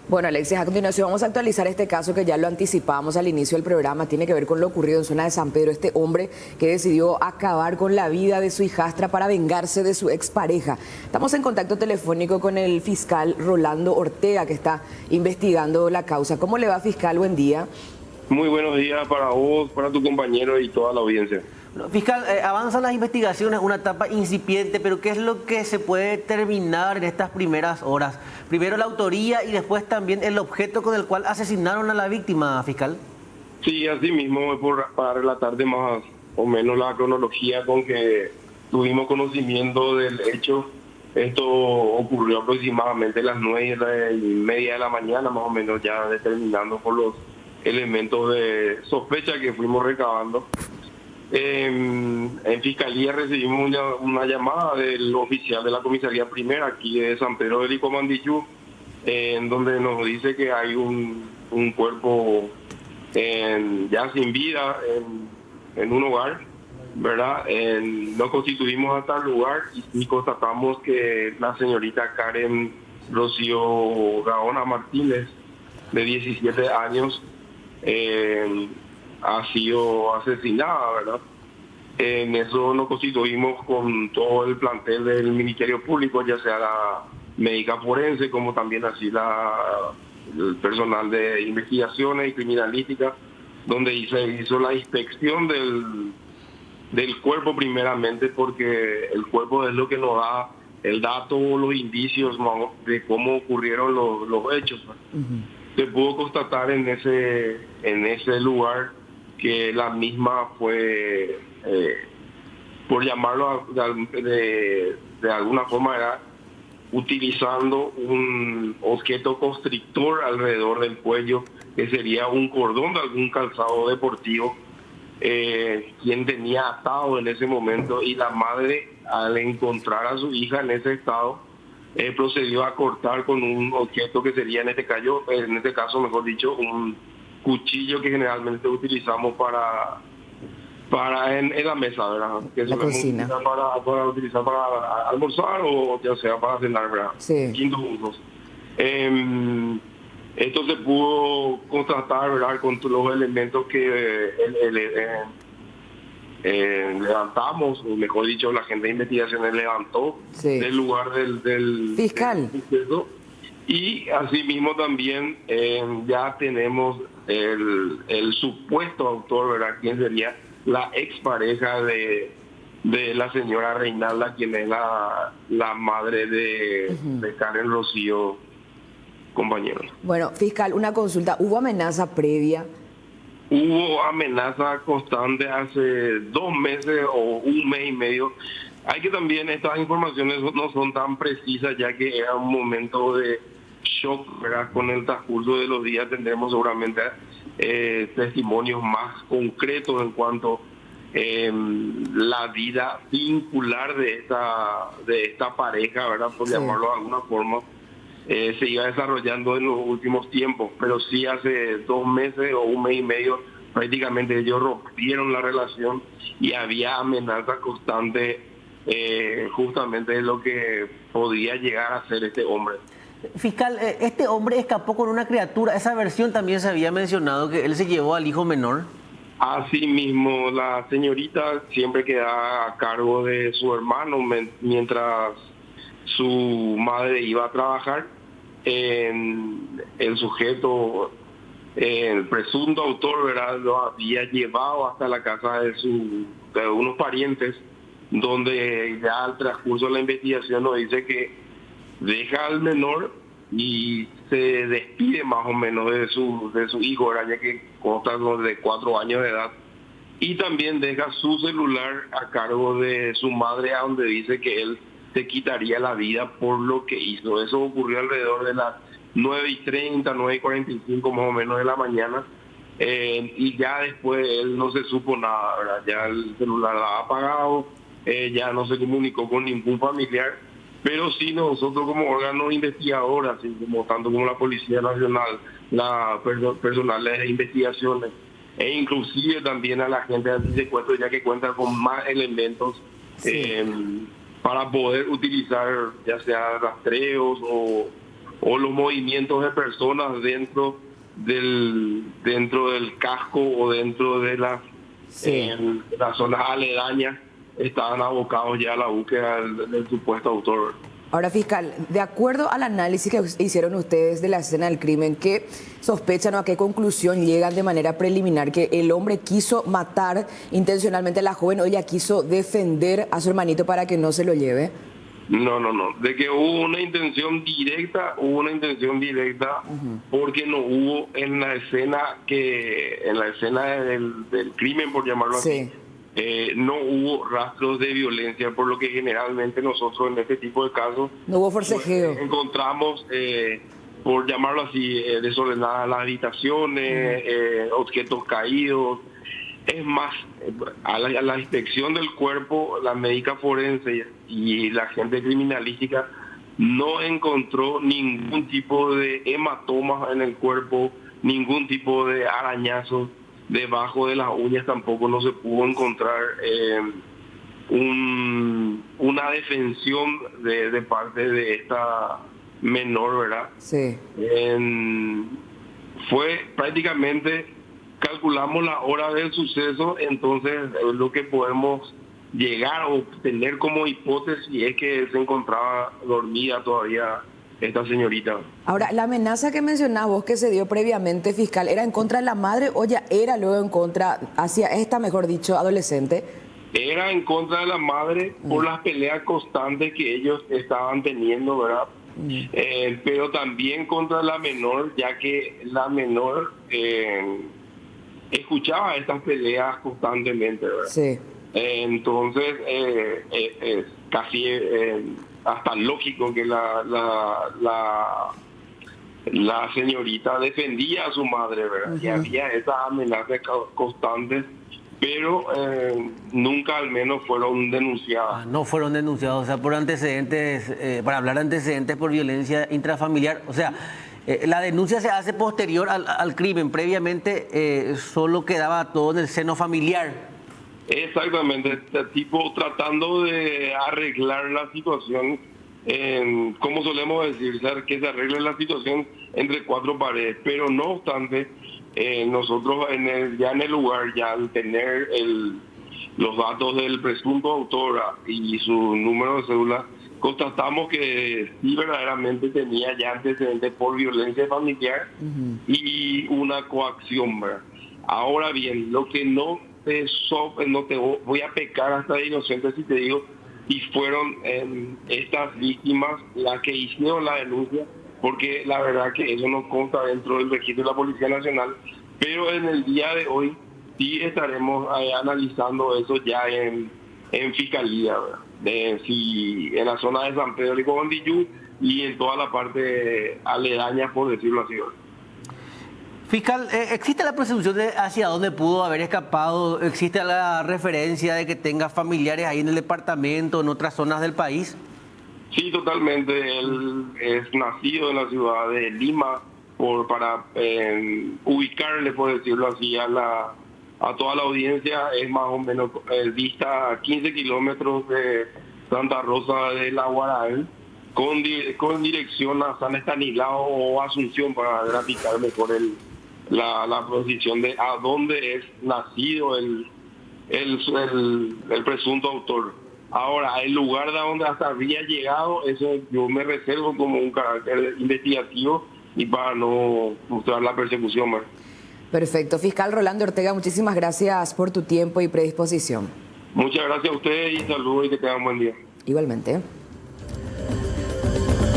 Bueno, Alexis, a continuación vamos a actualizar este caso que ya lo anticipábamos al inicio del programa. Tiene que ver con lo ocurrido en zona de San Pedro. Este hombre que decidió acabar con la vida de su hijastra para vengarse de su expareja. Estamos en contacto telefónico con el fiscal Rolando Ortega, que está investigando la causa. ¿Cómo le va, fiscal? Buen día. Muy buenos días para vos, para tu compañero y toda la audiencia. Fiscal, avanzan las investigaciones, una etapa incipiente, pero ¿qué es lo que se puede determinar en estas primeras horas? Primero la autoría y después también el objeto con el cual asesinaron a la víctima, fiscal. Sí, así mismo, para relatarte más o menos la cronología con que tuvimos conocimiento del hecho. Esto ocurrió aproximadamente a las 9:30 de la mañana, más o menos, ya determinando por los elementos de sospecha que fuimos recabando. En Fiscalía recibimos una llamada del oficial de la comisaría primera aquí de San Pedro del Icomandillú, en donde nos dice que hay un cuerpo ya sin vida en un hogar, ¿verdad? Nos constituimos hasta el lugar y constatamos que la señorita Karen Rocío Gaona Martínez, de 17 años, ha sido asesinada, ¿verdad? En eso nos constituimos con todo el plantel del Ministerio Público, ya sea la médica forense, como también así el personal de investigaciones y criminalística, donde se hizo la inspección del cuerpo primeramente, porque el cuerpo es lo que nos da el dato o los indicios de cómo ocurrieron los hechos. Se pudo constatar en ese lugar que la misma fue, por llamarlo de alguna forma, era utilizando un objeto constrictor alrededor del cuello, que sería un cordón de algún calzado deportivo, quien tenía atado en ese momento, y la madre, al encontrar a su hija en ese estado, procedió a cortar con un objeto que sería en este caso, mejor dicho, un cuchillo que generalmente utilizamos en la mesa, ¿verdad? Que la cocina. Para utilizar para almorzar o ya sea para cenar, ¿verdad? Sí. Quintos usos. Esto se pudo constatar, ¿verdad? Con los elementos que levantamos, o mejor dicho, la gente de investigaciones levantó del lugar del fiscal. Y asimismo también ya tenemos el supuesto autor, ¿verdad? Quien sería la expareja de la señora Reinalda, quien es la madre de Karen Rocío, compañero. Bueno, fiscal, una consulta. ¿Hubo amenaza previa? Hubo amenaza constante hace 2 meses o 1 mes y medio. Hay que también, estas informaciones no son tan precisas, ya que era un momento de shock, ¿verdad? Con el transcurso de los días tendremos seguramente testimonios más concretos en cuanto la vida vincular de esta pareja, ¿verdad? Por llamarlo de alguna forma, se iba desarrollando en los últimos tiempos, pero sí hace 2 meses o 1 mes y medio prácticamente ellos rompieron la relación y había amenaza constante, justamente de lo que podía llegar a ser este hombre. Fiscal, este hombre escapó con una criatura. Esa versión también se había mencionado, que él se llevó al hijo menor. Así mismo, la señorita siempre quedaba a cargo de su hermano mientras su madre iba a trabajar. El sujeto, el presunto autor, ¿verdad?, lo había llevado hasta la casa de unos parientes, donde ya al transcurso de la investigación nos dice que deja al menor y se despide más o menos de su hijo, ¿verdad?, ya que consta de 4 años de edad, y también deja su celular a cargo de su madre, a donde dice que él se quitaría la vida por lo que hizo. Eso ocurrió alrededor de las 9:30, 9:45 más o menos de la mañana, y ya después él no se supo nada, ¿verdad? Ya el celular lo ha apagado, ya no se comunicó con ningún familiar, pero sí nosotros como órgano investigador, así como tanto como la Policía Nacional, la personales de investigaciones, e inclusive también a la gente de antisecuestro, ya que cuenta con más elementos para poder utilizar ya sea rastreos o o los movimientos de personas dentro del casco o dentro de las zonas aledañas estaban abocados ya a la búsqueda del supuesto autor. Ahora, fiscal, de acuerdo al análisis que hicieron ustedes de la escena del crimen, ¿qué sospechan o a qué conclusión llegan de manera preliminar? ¿Que el hombre quiso matar intencionalmente a la joven o ella quiso defender a su hermanito para que no se lo lleve? No. De que hubo una intención directa, porque no hubo en la escena del crimen, por llamarlo así. No hubo rastros de violencia, por lo que generalmente nosotros en este tipo de casos no hubo forcejeo. Pues, encontramos, por llamarlo así, desordenadas las habitaciones, objetos caídos. Es más, a la inspección del cuerpo, la médica forense y la gente criminalística no encontró ningún tipo de hematomas en el cuerpo, ningún tipo de arañazos. Debajo de las uñas tampoco no se pudo encontrar una defensión de parte de esta menor, ¿verdad? Sí. Fue prácticamente, calculamos la hora del suceso, entonces lo que podemos llegar a obtener como hipótesis es que se encontraba dormida todavía esta señorita. Ahora, la amenaza que mencionabas vos que se dio previamente, fiscal, ¿era en contra de la madre o ya era luego en contra, hacia esta, mejor dicho, adolescente? Era en contra de la madre por las peleas constantes que ellos estaban teniendo, ¿verdad? Pero también contra la menor, ya que la menor escuchaba estas peleas constantemente, ¿verdad? Sí. Entonces, casi hasta lógico que la señorita defendía a su madre, ¿verdad? Y había esas amenazas constantes, pero nunca al menos fueron denunciadas. No fueron denunciados, o sea, por antecedentes, para hablar de antecedentes por violencia intrafamiliar, o sea, la denuncia se hace posterior al crimen, previamente solo quedaba todo en el seno familiar. Exactamente, este tipo tratando de arreglar la situación, como solemos decir, que se arregle la situación entre cuatro paredes, pero no obstante, nosotros ya en el lugar, ya al tener los datos del presunto autor y su número de cédula, constatamos que sí verdaderamente tenía ya antecedentes por violencia familiar y una coacción, ¿verdad? Ahora bien, lo que no te voy a pecar hasta de inocente si te digo, y fueron estas víctimas las que hicieron la denuncia, porque la verdad que eso no consta dentro del registro de la Policía Nacional, pero en el día de hoy sí estaremos analizando eso ya en fiscalía, ¿verdad? Si en la zona de San Pedro y Cobandillú y en toda la parte aledaña, por decirlo así, ¿verdad? Fiscal, ¿existe la presunción de hacia dónde pudo haber escapado? ¿Existe la referencia de que tenga familiares ahí en el departamento, en otras zonas del país? Sí, totalmente. Él es nacido en la ciudad de Lima, para ubicarle, por decirlo así, a toda la audiencia. Es más o menos dista a 15 kilómetros de Santa Rosa de la Guarael, con dirección a San Estanislao o Asunción, para graficar mejor la posición de a dónde es nacido el presunto autor. Ahora, el lugar de donde hasta había llegado, eso yo me reservo como un carácter investigativo y para no mostrar la persecución más. Perfecto. Fiscal Rolando Ortega, muchísimas gracias por tu tiempo y predisposición. Muchas gracias a ustedes y saludos y que tengan un buen día. Igualmente.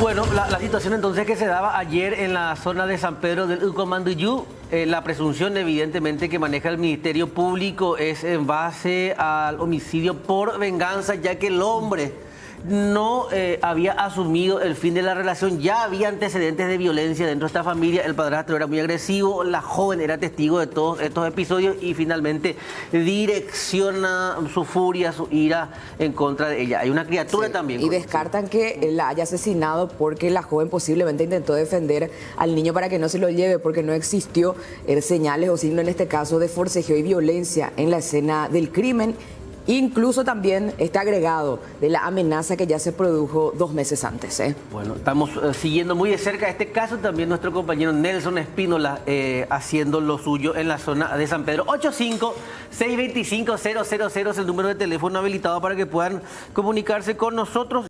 Bueno, la situación entonces que se daba ayer en la zona de San Pedro del Ucomanduyú, la presunción evidentemente que maneja el Ministerio Público es en base al homicidio por venganza, ya que el hombre no había asumido el fin de la relación, ya había antecedentes de violencia dentro de esta familia, el padrastro era muy agresivo, la joven era testigo de todos estos episodios y finalmente direcciona su furia, su ira en contra de ella. Hay una criatura también. Y descartan que la haya asesinado porque la joven posiblemente intentó defender al niño para que no se lo lleve, porque no existió señales o signos en este caso de forcejeo y violencia en la escena del crimen. incluso también este agregado de la amenaza que ya se produjo 2 meses antes. Bueno, estamos siguiendo muy de cerca este caso, también nuestro compañero Nelson Espínola haciendo lo suyo en la zona de San Pedro. 85-625-000 es el número de teléfono habilitado para que puedan comunicarse con nosotros.